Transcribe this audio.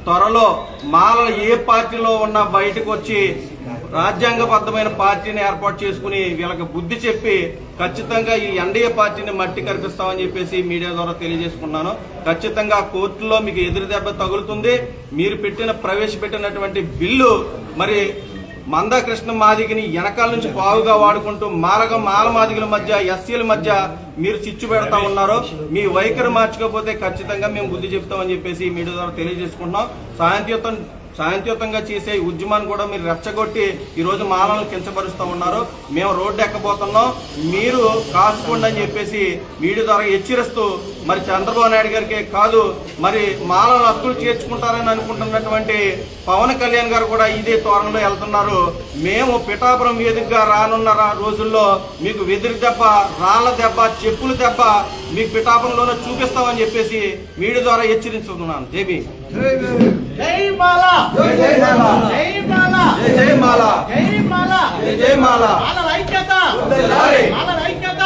త్వరలో మాలలు ఏ పార్టీలో ఉన్నా బయటకు వచ్చి రాజ్యాంగబద్ధమైన పార్టీని ఏర్పాటు చేసుకుని వీళ్ళకి బుద్ధి చెప్పి ఖచ్చితంగా ఈ ఎన్డీఏ పార్టీని మట్టి కనిపిస్తామని చెప్పేసి మీడియా ద్వారా తెలియజేసుకున్నాను. ఖచ్చితంగా కోర్టులో మీకు ఎదురు దెబ్బ తగులుతుంది. మీరు ప్రవేశపెట్టినటువంటి బిల్లు మరి మందాకృష్ణ మాదిగని వెనకాల నుంచి పావుగా వాడుకుంటూ మాల మాదిగల మధ్య ఎస్సీల మధ్య మీరు చిచ్చు పెడతా ఉన్నారు. మీ వైఖరి మార్చుకోకపోతే ఖచ్చితంగా మేము బుద్ధి చెప్తామని చెప్పేసి మీడియా ద్వారా తెలియజేసుకుంటున్నాం. శాంతియుతంగా చేసే ఉద్యమాన్ని కూడా మీరు రెచ్చగొట్టి ఈ రోజు మాలను కించపరుస్తూ ఉన్నారు. మేము రోడ్డు ఎక్కబోతున్నాం, మీరు కాసుకోండి అని చెప్పేసి మీడియా ద్వారా హెచ్చరిస్తూ మరి చంద్రబాబు నాయుడు గారికి కాదు మరి మాలను హక్కులు చేర్చుకుంటారని అనుకుంటున్నటువంటి పవన్ కళ్యాణ్ గారు కూడా ఇదే తోరణలో వెళ్తున్నారు. మేము పిఠాపురం వేదికగా రానున్న రోజుల్లో మీకు వెదిరి దెబ్బ, రాళ్ల దెబ్బ, చెప్పుల దెబ్బ మీకు పిఠాపురంలోనే చూపిస్తామని చెప్పేసి మీడియా ద్వారా హెచ్చరించుకున్నాను. జేబీ జై మాల, జై జై మాల, జై మాల, జై జై మాల, జై మాల, జై జై మాల. మాల ఐక్యత, మాల ఐక్యత.